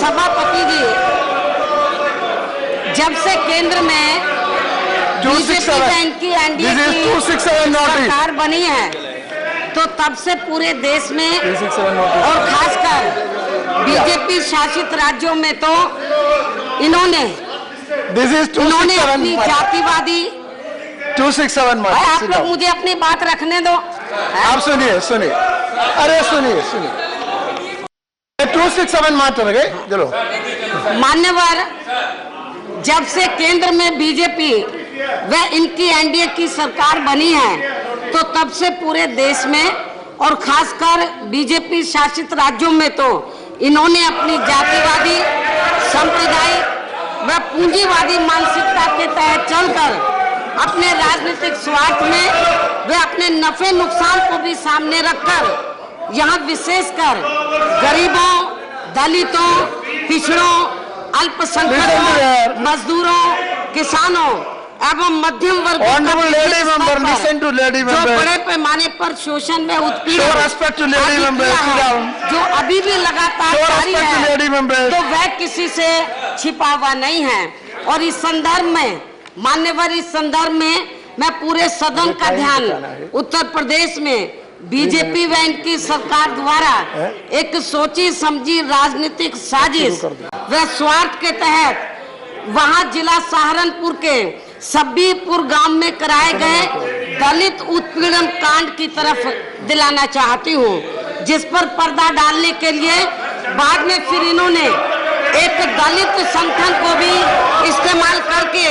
सभापति जी, जब से केंद्र में बीजेपी की एनडीए की सरकार बनी है, तो तब से पूरे देश में और खासकर बीजेपी शासित राज्यों में तो इन्होंने अपनी जातिवादी 267 आप लोग मुझे अपनी बात रखने दो। आप सुनिए अरे सुनिए 267 मात्र चलो। मान्यवर, जब से केंद्र में बीजेपी व इनकी एनडीए की सरकार बनी है, तो तब से पूरे देश में और खासकर बीजेपी शासित राज्यों में तो इन्होंने अपनी जातिवादी, सांप्रदायिक व पूंजीवादी मानसिकता के तहत चलकर अपने राजनीतिक स्वार्थ में वे अपने नफे नुकसान को भी सामने रखकर यहाँ विशेषकर गरीबों, दलितों, पिछड़ों, अल्पसंख्यकों, मजदूरों, किसानों एवं मध्यम वर्ग जो बड़े पैमाने पर शोषण में उत्पीड़न जो अभी भी लगातार जारी है, तो वह किसी से छिपा हुआ नहीं है। और इस संदर्भ में मान्यवर, इस संदर्भ में मैं पूरे सदन का ध्यान उत्तर प्रदेश में बीजेपी व इनकी सरकार द्वारा एक सोची समझी राजनीतिक साजिश व स्वार्थ के तहत वहां जिला सहारनपुर के सब्बीपुर गांव में कराए गए दलित उत्पीड़न कांड की तरफ दिलाना चाहती हूं, जिस पर पर्दा डालने के लिए बाद में फिर इन्होंने एक दलित संगठन को भी इस्तेमाल करके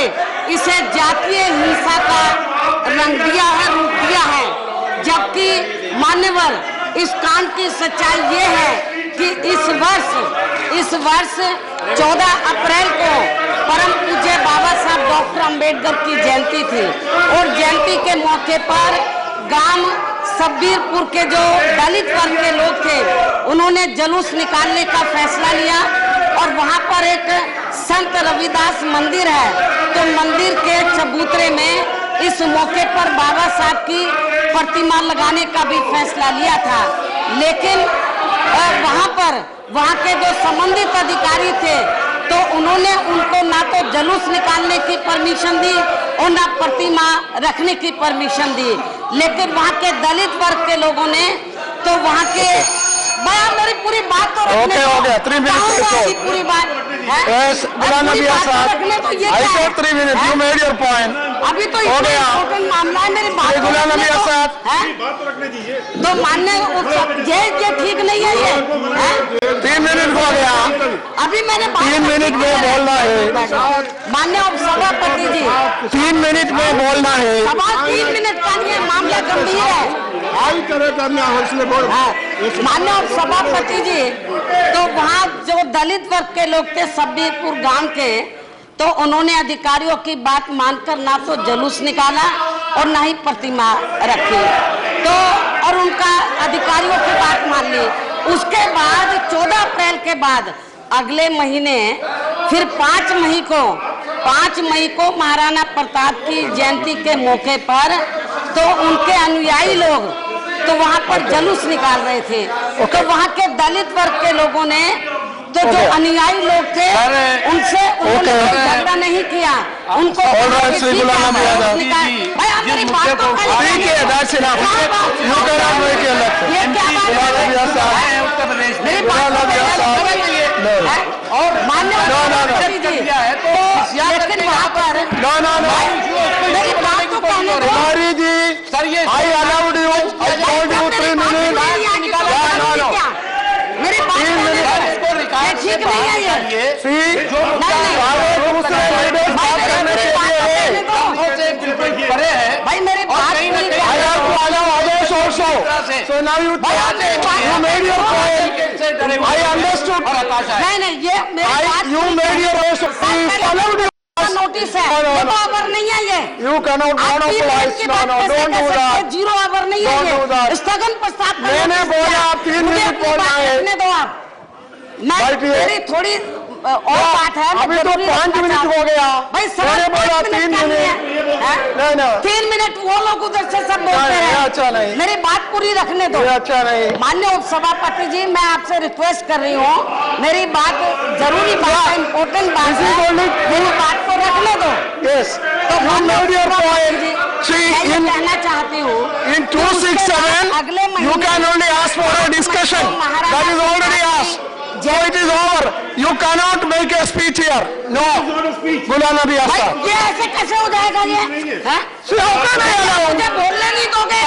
इसे जातीय हिंसा का रंग दिया है, रूप दिया है। जबकि मान्यवर, इस कांड की सच्चाई ये है कि इस वर्ष 14 अप्रैल को परम पूज्य बाबा साहब डॉक्टर अंबेडकर की जयंती थी और जयंती के मौके पर गांव सब्बीरपुर के जो दलित वर्ग के लोग थे, उन्होंने जुलूस निकालने का फैसला लिया और वहां पर एक संत रविदास मंदिर है, तो मंदिर के चबूतरे में इस मौके पर बाबा साहब की प्रतिमा लगाने का भी फैसला लिया था। लेकिन वहां के जो संबंधित अधिकारी थे, तो उन्होंने उनको ना तो जुलूस निकालने की परमिशन दी और ना प्रतिमा रखने की परमिशन दी। लेकिन वहां के दलित वर्ग के लोगों ने तो वहां के मेरी पूरी बात तो रखने हो गया 3 मिनट पूरी बात अभी तो मामला है, मेरी बात रखने दीजिए। तो मानने ये ठीक नहीं है, ये 3 मिनट हो गया, अभी मैंने 3 मिनट में बोलना है। मान्य सभापति जी, 3 मिनट में बोलना है। सवाल 3 मिनट का नहीं है, मामला गंभीर है। मान्य सभापति जी, तो वहाँ जो दलित वर्ग के लोग थे सब्बीपुर गांव के, तो उन्होंने अधिकारियों की बात मानकर ना तो जुलूस निकाला और ना ही प्रतिमा रखी, तो और उनका अधिकारियों की बात मान ली। उसके बाद 14 अप्रैल के बाद अगले महीने फिर 5 मई को महाराणा प्रताप की जयंती के मौके पर तो उनके अनुयायी लोग तो वहां पर जुलूस निकाल रहे थे, तो वहां के दलित वर्ग के लोगों ने तो जो अनुयायी लोग थे उनसे उन्होंने झगड़ा नहीं किया, उनको मेरी बात तो और मान्य लेकिन वहाँ पर मेरी बात तो कहने दो सर, ये I allowed you, I told you 3 minute. मेरी बात ठीक नहीं है ये, भाई मेरी बात so now you made your point, I understood। नहीं ये you made your नोटिस है, आवर नहीं है ये, you cannot monopolize, don't do that, 0 our नहीं है ये, स्थगन प्रस्ताव मैंने बोला आप 3 मिनट बोलना है, दो आप मेरी थोड़ी और बात है। अभी तो 5 मिनट हो गया भाई, मैंने बोला 3 मिनट। नहीं 3 मिनट वो लोग उधर से सब बोलते हैं। अच्छा नहीं, मेरी बात पूरी रखने दो। अच्छा नहीं। माननीय उपसभापति जी, मैं आपसे रिक्वेस्ट कर रही हूँ, मेरी बात जरूरी बात है, इम्पोर्टेंट बात है, मेरी बात को रखने दो। Yes, तो made your point. See, मैं कहना चाहती हूँ in 267 अगले you can only ask for a discussion. That is already asked. So it is over. You cannot make a speech here. No. बुलाना भी आता। ये ऐसे कैसे हो जाएगा ये? मुझे बोलने नहीं दोगे?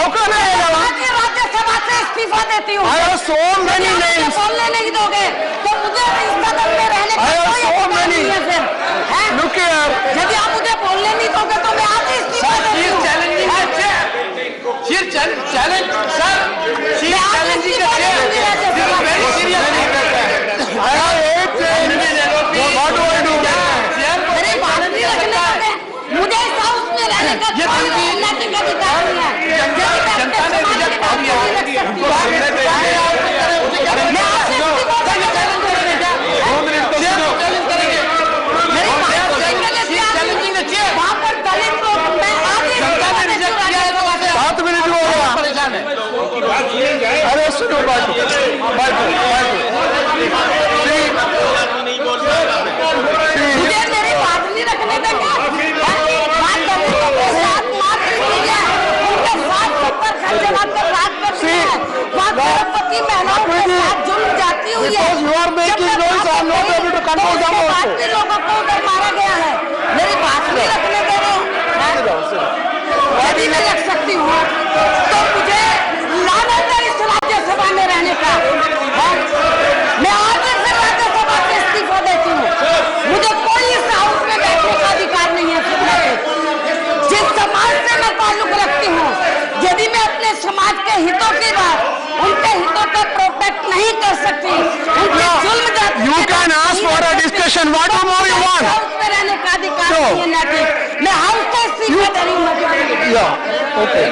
राज्यसभा से इस्तीफा देती हूँ। I have so many names. बोलने नहीं दोगे तो मुझे इस सदन में रहने का कोई अधिकार नहीं है फिर। Look here. यदि आप मुझे बोलने नहीं दोगे तो मैं आज ही इस्तीफा देती हूँ। मेरी बात नहीं रखने दोगे, मुझे इस हाउस में रहने का कोई राजनीतिक अधिकार नहीं है। जनता ने मुझे कहा दिया है। मैं आपसे इस्तीफा देने का मेरी बात सुनने के लिए तैयार वहाँ पर दलित लोग, मैं आज ही 7 मिनट हो गया। अरे सुनो बात मुझे मेरी बात नहीं रखने देंगे। बात करने को मेरे साथ मात्र कीजिए, उनके साथ छप्पर खर्चे बात कर बात करती है। वहाँ गर्भवती महिलाओं के साथ जुल्म जाती हुई है। Because you are making noise, I am not able to control them also. बाद भी लोगों को उधर मारा गया है। मेरी बात नहीं रखने दे रहे हो। यदि मैं रख सकती हूँ तो मुझे लानत है इस राज्यसभा में रहने का। मैं आज फिर राज्यसभा से इस्तीफा देती हूँ। मुझे कोई इस हाउस में बैठने का अधिकार नहीं है। जिस समाज से मैं ताल्लुक रखती हूँ, यदि मैं अपने समाज के हितों की बात, उनके हितों को प्रोटेक्ट नहीं कर सकती, उनके जुल्म जाति You can ask for a discussion. What more you want? House में रहने का अधिकार नहीं है। मैं हाउस से इस्तीफा दे रही हूँ। Yeah. Okay.